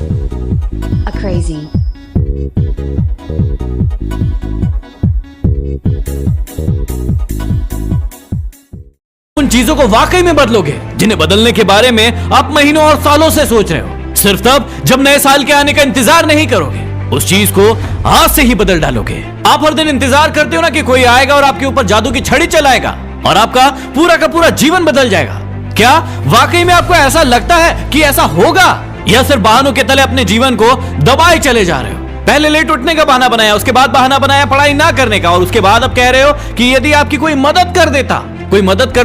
A crazy. उन चीजों को वाकई में बदलोगे जिन्हें बदलने के बारे में आप महीनों और सालों से सोच रहे हो, सिर्फ तब जब नए साल के आने का इंतजार नहीं करोगे, उस चीज को आज से ही बदल डालोगे। आप हर दिन इंतजार करते हो ना कि कोई आएगा और आपके ऊपर जादू की छड़ी चलाएगा और आपका पूरा का पूरा जीवन बदल जाएगा। क्या वाकई में आपको ऐसा लगता है कि ऐसा होगा, या सिर्फ बहानों के तले अपने जीवन को दबाए चले जा रहे हो? पहले लेट उठने का बहाना बनाया, उसके बाद बहाना बनाया पढ़ाई ना करने का, और उसके बाद अब कह रहे हो कि यदि आपकी कोई मदद कर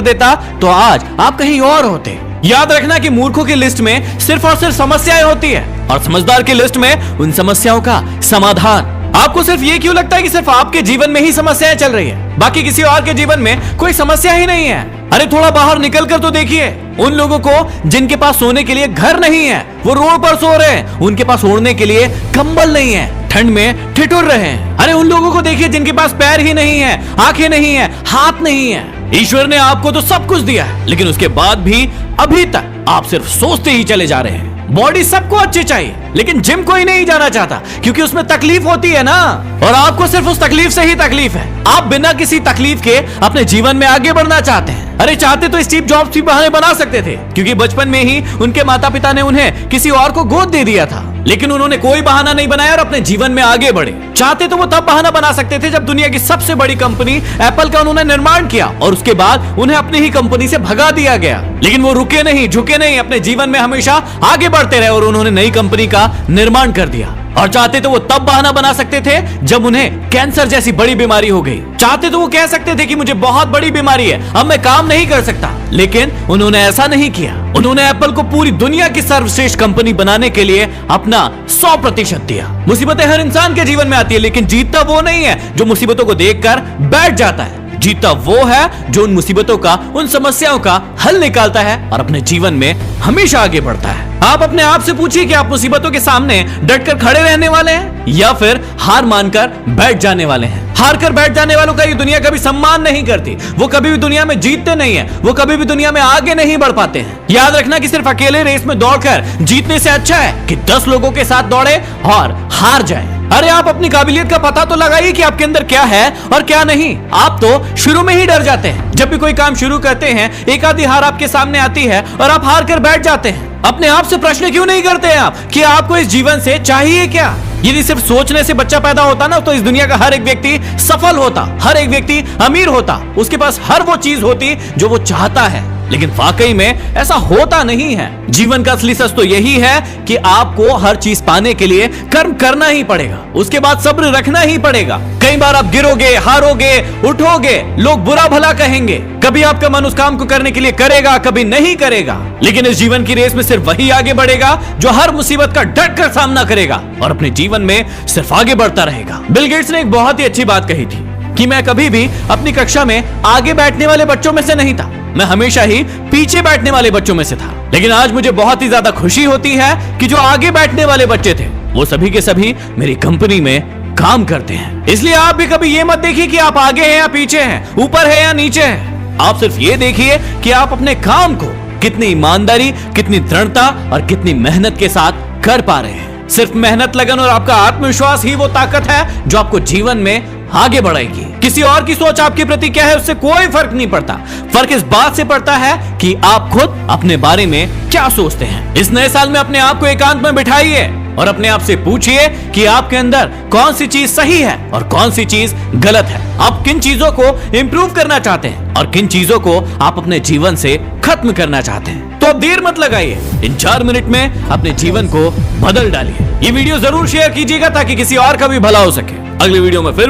देता तो आज आप कहीं और होते। याद रखना कि मूर्खों की लिस्ट में सिर्फ और सिर्फ समस्याएं होती है और समझदार की लिस्ट में उन समस्याओं का समाधान। आपको सिर्फ ये क्यों लगता है कि सिर्फ आपके जीवन में ही समस्याएं चल रही है, बाकी किसी और के जीवन में कोई समस्या ही नहीं है? अरे थोड़ा बाहर निकल कर तो देखिए उन लोगों को जिनके पास सोने के लिए घर नहीं है, वो रोड पर सो रहे हैं, उनके पास ओढ़ने के लिए कंबल नहीं है, ठंड में ठिठुर रहे हैं। अरे उन लोगों को देखिए जिनके पास पैर ही नहीं है, आंखें नहीं है, हाथ नहीं है। ईश्वर ने आपको तो सब कुछ दिया है, लेकिन उसके बाद भी अभी तक आप सिर्फ सोचते ही चले जा रहे हैं। बॉडी सबको अच्छी चाहिए, लेकिन जिम कोई नहीं जाना चाहता क्योंकि उसमें तकलीफ होती है ना, और आपको सिर्फ उस तकलीफ से ही तकलीफ है। आप बिना किसी तकलीफ के अपने जीवन में आगे बढ़ना चाहते हैं। अरे चाहते तो स्टीव जॉब्स भी बहाने बना सकते थे, क्योंकि बचपन में ही उनके माता पिता ने उन्हें किसी और को गोद दे दिया था, लेकिन उन्होंने कोई बहाना नहीं बनाया और अपने जीवन में आगे बढ़े। चाहते तो वो तब बहाना बना सकते थे जब दुनिया की सबसे बड़ी कंपनी एप्पल का उन्होंने निर्माण किया और उसके बाद उन्हें अपनी ही कंपनी से भगा दिया गया, लेकिन वो रुके नहीं, झुके नहीं, अपने जीवन में हमेशा आगे बढ़ते रहे और उन्होंने नई कंपनी का निर्माण कर दिया। और चाहते तो वो तब बहाना बना सकते थे जब उन्हें कैंसर जैसी बड़ी बीमारी हो गई। चाहते तो वो कह सकते थे कि मुझे बहुत बड़ी बीमारी है, अब मैं काम नहीं कर सकता, लेकिन उन्होंने ऐसा नहीं किया। उन्होंने एप्पल को पूरी दुनिया की सर्वश्रेष्ठ कंपनी बनाने के लिए अपना 100% दिया। मुसीबतें हर इंसान के जीवन में आती है, लेकिन जीतता वो नहीं है जो मुसीबतों को देखकर बैठ जाता है। जीतता वो है जो उन मुसीबतों का, उन समस्याओं का हल निकालता है और अपने जीवन में हमेशा आगे बढ़ता है। आप अपने आप से पूछिए कि आप मुसीबतों के सामने डटकर खड़े रहने वाले हैं या फिर हार मानकर बैठ जाने वाले हैं। हार कर बैठ जाने वालों का ये दुनिया कभी सम्मान नहीं करती, वो कभी भी दुनिया में जीतते नहीं है, वो कभी भी दुनिया में आगे नहीं बढ़ पाते हैं। याद रखना कि सिर्फ अकेले रेस में दौड़कर जीतने से अच्छा है कि 10 लोगों के साथ दौड़े और हार जाए। अरे आप अपनी काबिलियत का पता तो लगाइए कि आपके अंदर क्या है और क्या नहीं। आप तो शुरू में ही डर जाते हैं। जब भी कोई काम शुरू करते हैं, एक आधी हार आपके सामने आती है और आप हार कर बैठ जाते हैं। अपने आप से प्रश्न क्यों नहीं करते हैं आप कि आपको इस जीवन से चाहिए क्या? यदि सिर्फ सोचने से बच्चा पैदा होता ना, तो इस दुनिया का हर एक व्यक्ति सफल होता, हर एक व्यक्ति अमीर होता, उसके पास हर वो चीज होती जो वो चाहता है। लेकिन वाकई में ऐसा होता नहीं है। जीवन का असली सच तो यही है कि आपको हर चीज पाने के लिए कर्म करना ही पड़ेगा, उसके बाद सब्र रखना ही पड़ेगा। कई बार आप गिरोगे, हारोगे, उठोगे, लोग बुरा भला कहेंगे, कभी आपका मन उस काम को करने के लिए करेगा, कभी नहीं करेगा, लेकिन इस जीवन की रेस में सिर्फ वही आगे बढ़ेगा जो हर मुसीबत का डट कर सामना करेगा और अपने जीवन में सिर्फ आगे बढ़ता रहेगा। बिल गेट्स ने एक बहुत ही अच्छी बात कही थी कि मैं कभी भी अपनी कक्षा में आगे बैठने वाले बच्चों में से नहीं था, मैं हमेशा ही पीछे बैठने वाले बच्चों में से था। लेकिन आज मुझे बहुत ही ज्यादा खुशी होती है कि जो आगे बैठने वाले बच्चे थे वो सभी के सभी मेरी कंपनी में काम करते हैं। इसलिए आप भी कभी ये मत देखिए कि आप आगे हैं या पीछे हैं, ऊपर है या नीचे हैं। आप सिर्फ ये देखिए कि आप अपने काम को कितनी ईमानदारी, कितनी दृढ़ता और कितनी मेहनत के साथ कर पा रहे हैं। सिर्फ मेहनत, लगन और आपका आत्मविश्वास ही वो ताकत है जो आपको जीवन में आगे बढ़ाएगी। किसी और की सोच आपके प्रति क्या है उससे कोई फर्क नहीं पड़ता। फर्क इस बात से पड़ता है कि आप खुद अपने बारे में क्या सोचते हैं। इस नए साल में अपने आप को एकांत में बिठाइए और अपने आप से पूछिए कि आपके अंदर कौन सी चीज सही है और कौन सी चीज गलत है। आप किन चीजों को इंप्रूव करना चाहते हैं और किन चीजों को आप अपने जीवन से खत्म करना चाहते हैं। तो अब देर मत लगाइए, इन 4 मिनट में अपने जीवन को बदल डालिए। ये वीडियो जरूर शेयर कीजिएगा ताकि किसी और का भी भला हो सके। अगले वीडियो में फिर